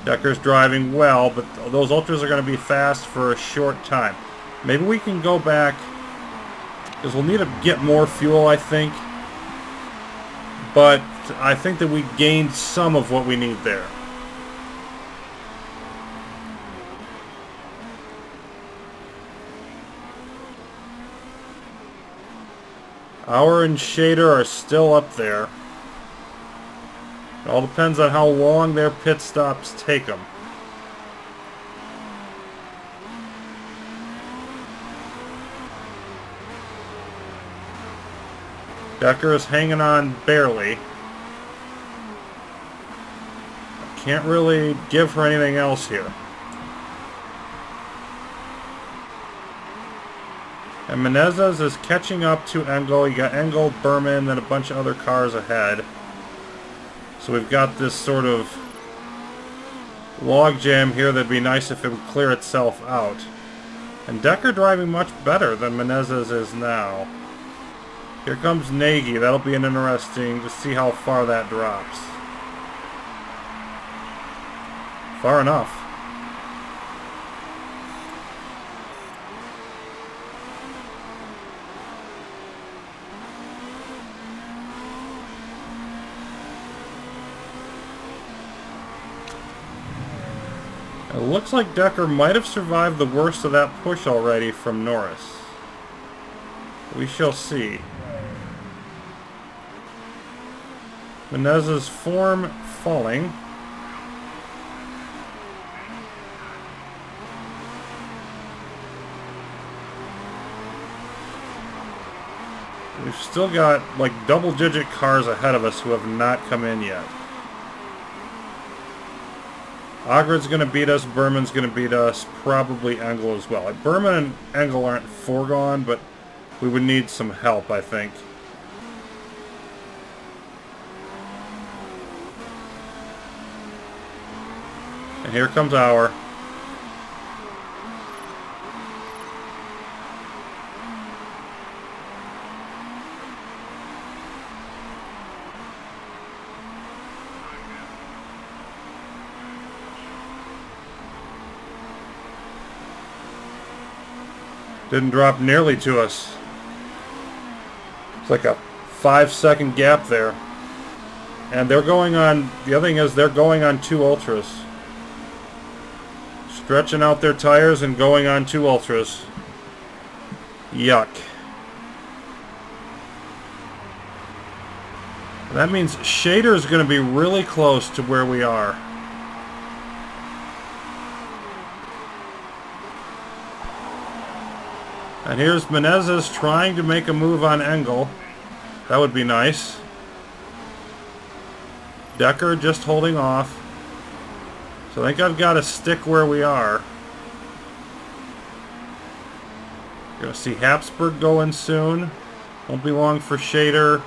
Decker's driving well, but those ultras are going to be fast for a short time. Maybe we can go back, because we'll need to get more fuel, I think. But I think that we gained some of what we need there. Auer and Shader are still up there. It all depends on how long their pit stops take them. Decker is hanging on barely. Can't really give her anything else here. And Menezes is catching up to Engel. You got Engel, Berman, then a bunch of other cars ahead. So we've got this sort of logjam here that'd be nice if it would clear itself out. And Decker driving much better than Menezes is now. Here comes Nagy. That'll be an interesting to see how far that drops. Far enough. It looks like Decker might have survived the worst of that push already from Norris. We shall see. Menezes' form falling. We've still got like double-digit cars ahead of us who have not come in yet. Ogred's going to beat us, Berman's going to beat us, probably Engel as well. Like, Berman and Engel aren't foregone, but we would need some help, I think. And here comes Auer. Didn't drop nearly to us. It's like a 5-second gap there. And they're going on, the other thing is they're going on 2 ultras. Stretching out their tires and going on 2 ultras. Yuck. That means Shader is going to be really close to where we are. And here's Menezes trying to make a move on Engel. That would be nice. Decker just holding off. So I think I've got to stick where we are. You're going to see Habsburg go in soon. Won't be long for Shader.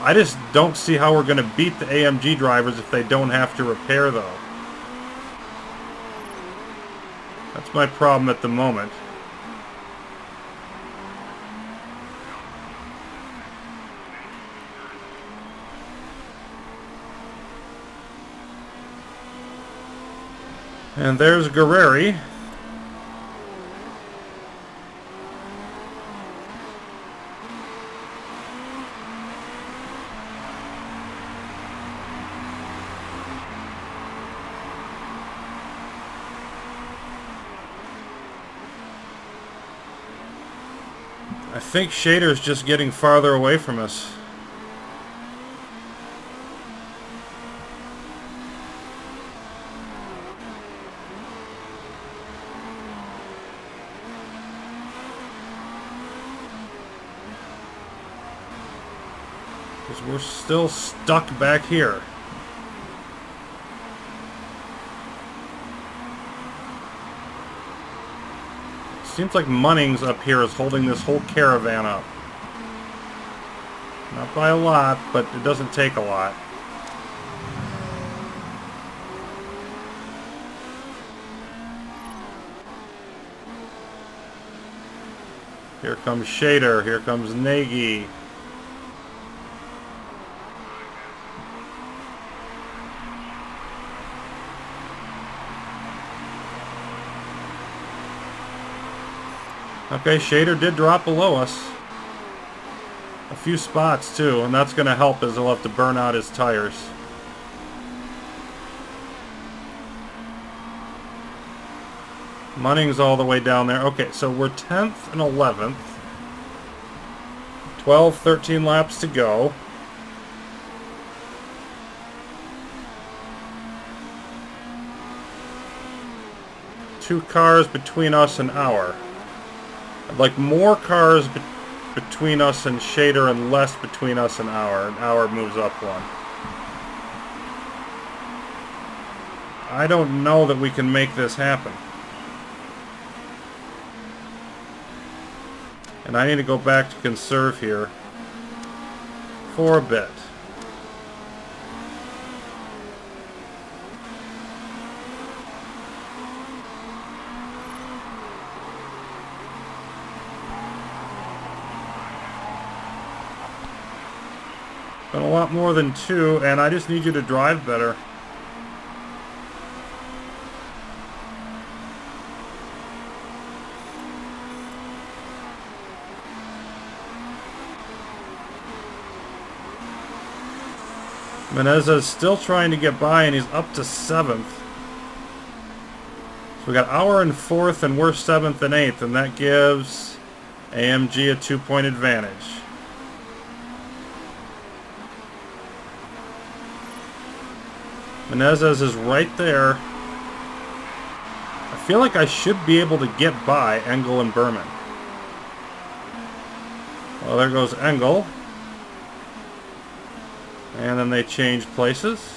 I just don't see how we're going to beat the AMG drivers if they don't have to repair, though. That's my problem at the moment. And there's Guerreri. I think Shader's just getting farther away from us. Because we're still stuck back here. Seems like Munnings up here is holding this whole caravan up. Not by a lot, but it doesn't take a lot. Here comes Shader, here comes Nagy. Okay, Shader did drop below us. A few spots too, and that's going to help as he'll have to burn out his tires. Munnings all the way down there. Okay, so we're 10th and 11th. 12, 13 laps to go. Two cars between us and our. I'd like more cars between us and Shader and less between us and our. And our moves up one. I don't know that we can make this happen. And I need to go back to conserve here for a bit. Been a lot more than 2, and I just need you to drive better. Menezes is still trying to get by, and he's up to 7th. So we got our in 4th, and we're 7th and 8th, and that gives AMG a 2-point advantage. Menezes is right there. I feel like I should be able to get by Engel and Berman. Well, there goes Engel. And then they change places.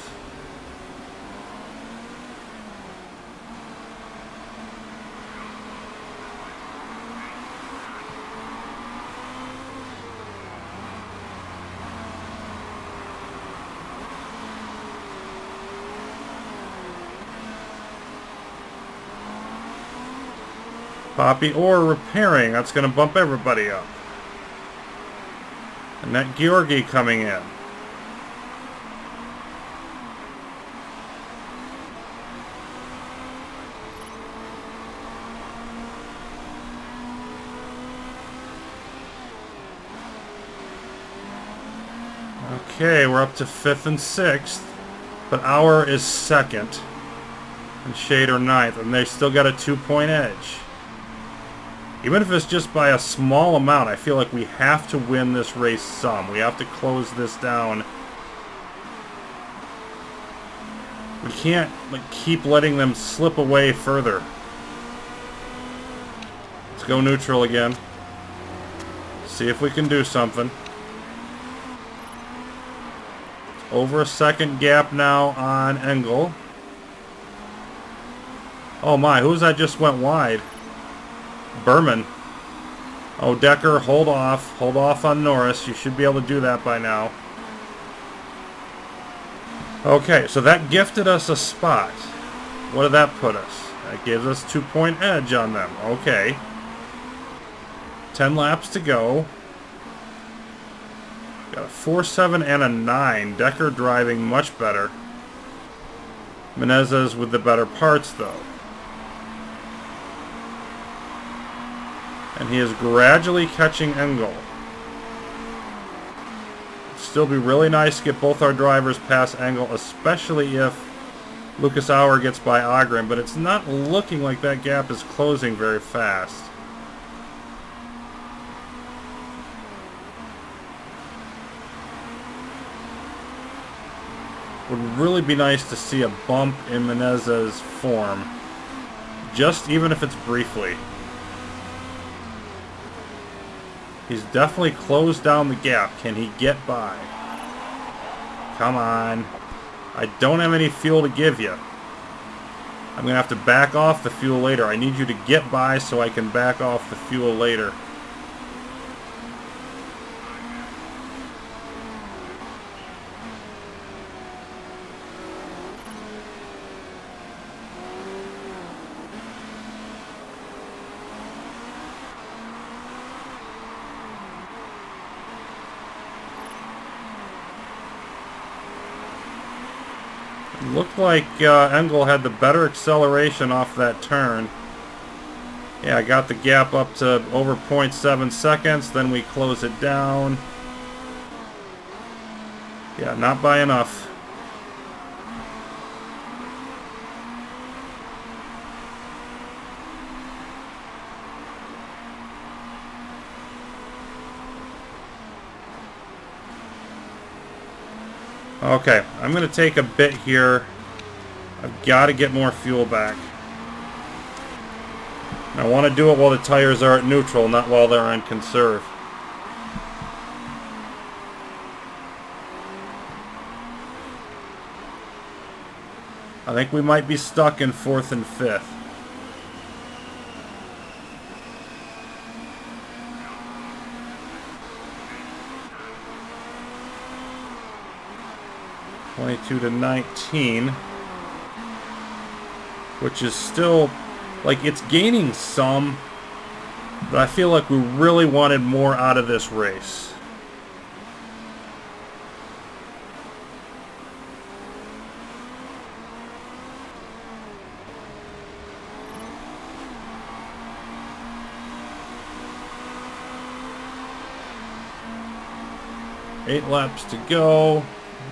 Poppy ore repairing. That's going to bump everybody up. And that Georgi coming in. Okay, we're up to 5th and 6th, but our is 2nd, and Shader 9th, and they still got a 2-point edge. Even if it's just by a small amount, I feel like we have to win this race some. We have to close this down. We can't keep letting them slip away further. Let's go neutral again. See if we can do something. Over a 2nd gap now on Engel. Oh my, who's that just went wide? Berman. Oh, Decker, hold off. Hold off on Norris. You should be able to do that by now. Okay, so that gifted us a spot. What did that put us? That gives us 2-point edge on them. Okay. 10 laps to go. Got a 4-7 and a 9. Decker driving much better. Menezes with the better parts, though. And he is gradually catching Engel. Still be really nice to get both our drivers past Engel, especially if Lucas Auer gets by Ogren, but it's not looking like that gap is closing very fast. Would really be nice to see a bump in Menezes' form, just even if it's briefly. He's definitely closed down the gap. Can he get by? Come on. I don't have any fuel to give you. I'm going to have to back off the fuel later. I need you to get by so I can back off the fuel later. Looked like Engel had the better acceleration off that turn. Yeah, I got the gap up to over 0.7 seconds, then we close it down. Yeah, not by enough. Okay, I'm going to take a bit here. I've got to get more fuel back. And I want to do it while the tires are at neutral, not while they're on conserve. I think we might be stuck in 4th and 5th. (22-19), which is still, like, it's gaining some, but I feel like we really wanted more out of this race. Eight laps to go.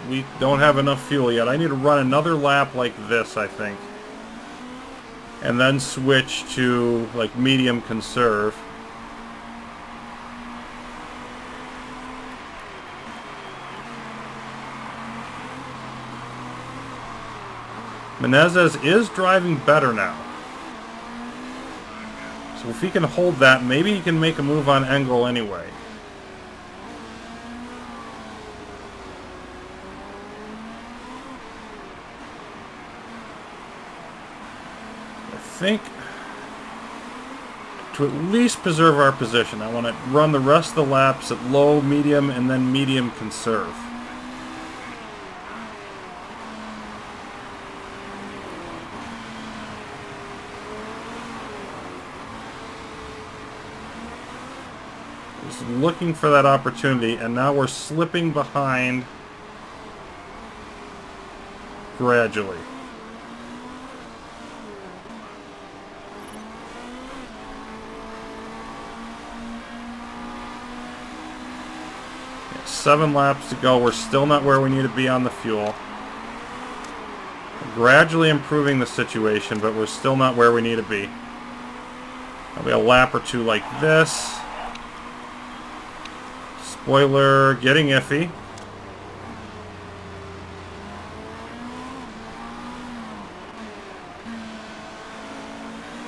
We don't have enough fuel yet. I need to run another lap like this, I think. And then switch to, like, medium conserve. Menezes is driving better now. So if he can hold that, maybe he can make a move on Engel anyway. I think to at least preserve our position, I want to run the rest of the laps at low, medium, and then medium conserve. Just looking for that opportunity, and now we're slipping behind gradually. Seven laps to go. We're still not where we need to be on the fuel. We're gradually improving the situation, but we're still not where we need to be. There'll be a lap or two like this. Spoiler getting iffy.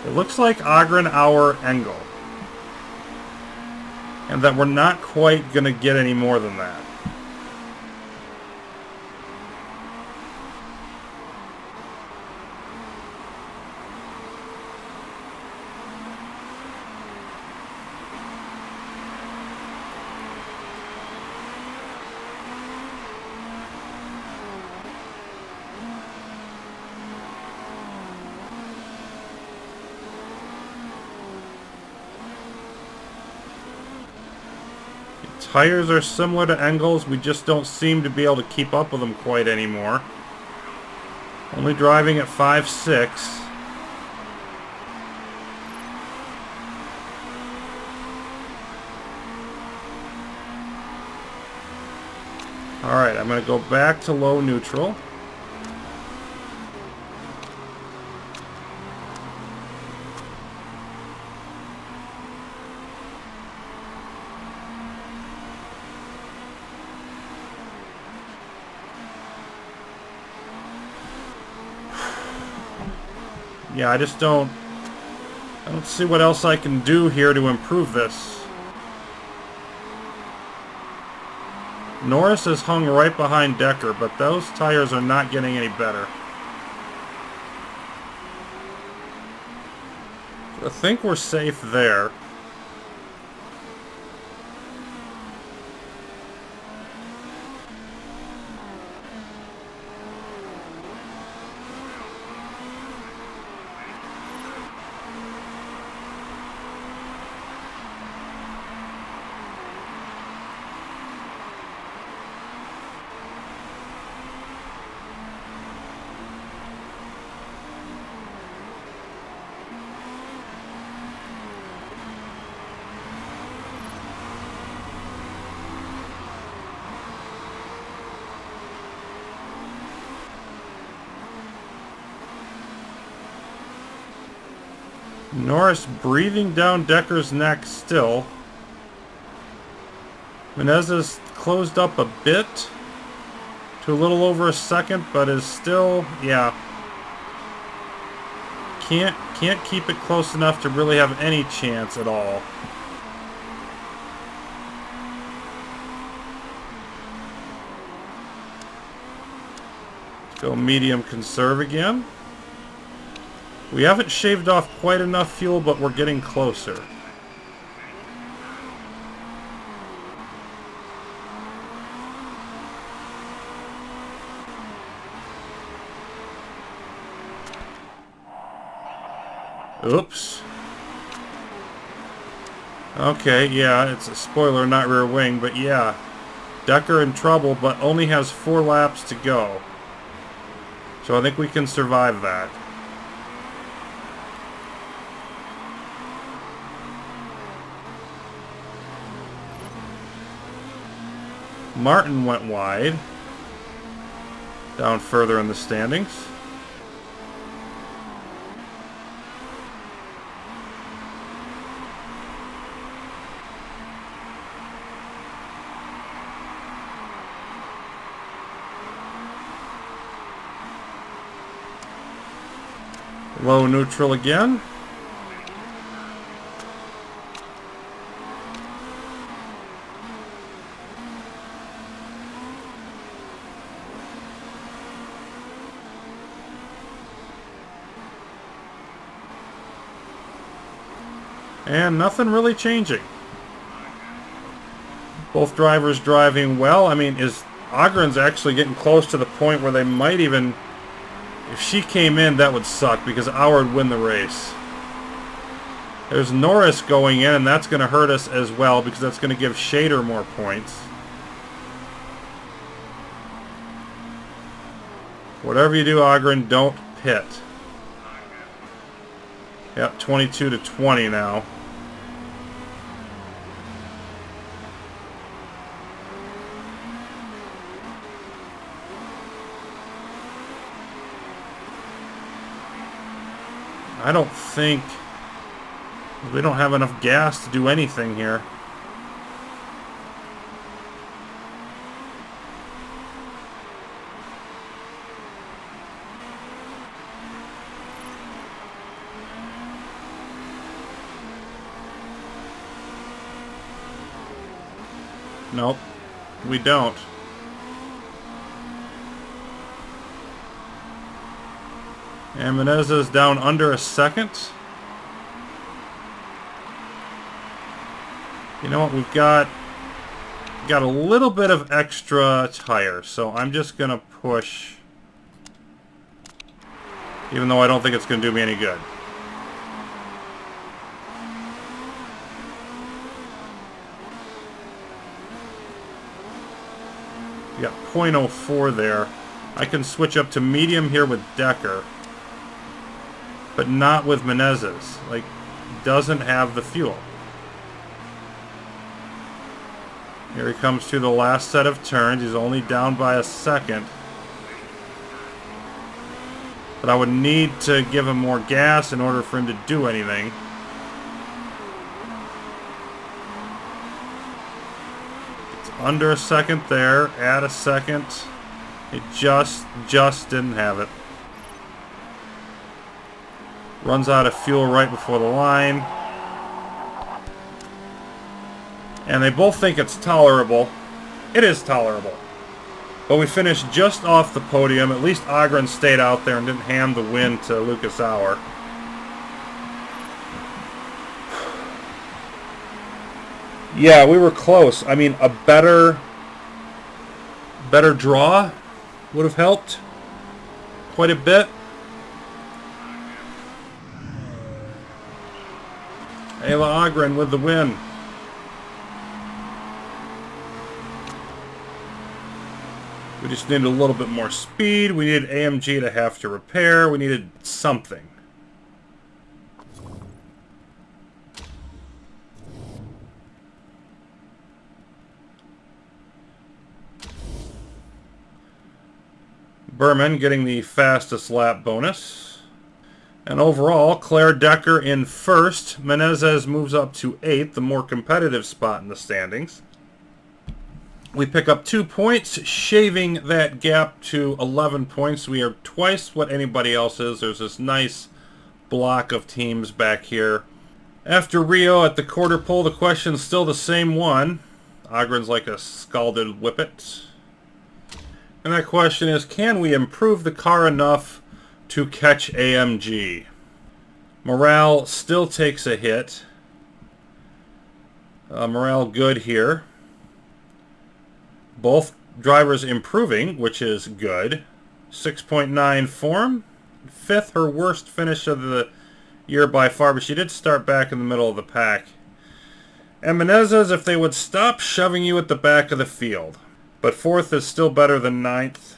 It looks like Ogren, Auer, Engel. And that we're not quite going to get any more than that. Tires are similar to Engel's, we just don't seem to be able to keep up with them quite anymore. Only driving at 5.6. Alright, I'm going to go back to low neutral. Yeah, I don't see what else I can do here to improve this. Norris is hung right behind Decker, but those tires are not getting any better. I think we're safe there. Norris breathing down Decker's neck still. Menezes closed up a bit to a little over a second, but is still, yeah. Can't keep it close enough to really have any chance at all. Go medium conserve again. We haven't shaved off quite enough fuel, but we're getting closer. Oops. Okay, yeah, it's a spoiler, not rear wing, but yeah. Decker in trouble, but only has 4 laps to go. So I think we can survive that. Martin went wide. Down further in the standings. Low neutral again. And nothing really changing. Both drivers driving well. I mean, Ogren's actually getting close to the point where they might even... If she came in, that would suck, because Auer would win the race. There's Norris going in, and that's going to hurt us as well, because that's going to give Shader more points. Whatever you do, Ogren, don't pit. Yep, 22 to 20 now. I don't think... We don't have enough gas to do anything here. Nope, we don't. And Menezes down under a second. You know what, we've got a little bit of extra tire, so I'm just going to push, even though I don't think it's going to do me any good. You got 0.04 there. I can switch up to medium here with Decker, but not with Menezes. Like, doesn't have the fuel. Here he comes to the last set of turns. He's only down by a second. But I would need to give him more gas in order for him to do anything. It's under a second there. Add a second. It just didn't have it. Runs out of fuel right before the line. And they both think it's tolerable. It is tolerable. But we finished just off the podium. At least Ogren stayed out there and didn't hand the win to Lucas Auer. Yeah, we were close. I mean, a better draw would have helped quite a bit. Ayla Ogren with the win. We just needed a little bit more speed. We needed AMG to have to repair. We needed something. Berman getting the fastest lap bonus. And overall, Claire Decker in first. Menezes moves up to 8th, the more competitive spot in the standings. We pick up 2 points, shaving that gap to 11 points. We are twice what anybody else is. There's this nice block of teams back here. After Rio at the quarter pole, the question's still the same one. Ogren's like a scalded whippet. And that question is, can we improve the car enough to catch AMG? Morale still takes a hit. Morale good here. Both drivers improving, which is good. 6.9 form. 5th, her worst finish of the year by far, but she did start back in the middle of the pack. And Menezes, if they would stop shoving you at the back of the field. But 4th is still better than 9th.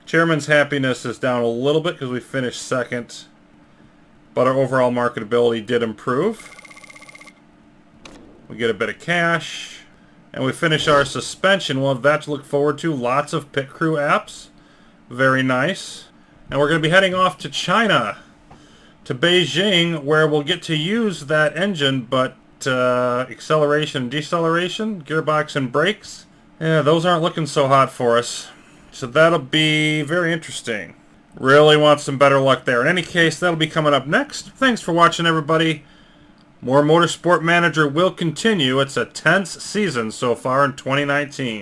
Chairman's happiness is down a little bit because we finished 2nd. But our overall marketability did improve. We get a bit of cash. And we finish our suspension. We'll have that to look forward to. Lots of pit crew apps. Very nice. And we're going to be heading off to China. To Beijing, where we'll get to use that engine, but acceleration and deceleration, gearbox and brakes, yeah, those aren't looking so hot for us. So that'll be very interesting. Really want some better luck there. In any case, that'll be coming up next. Thanks for watching, everybody. More Motorsport Manager will continue. It's a tense season so far in 2019.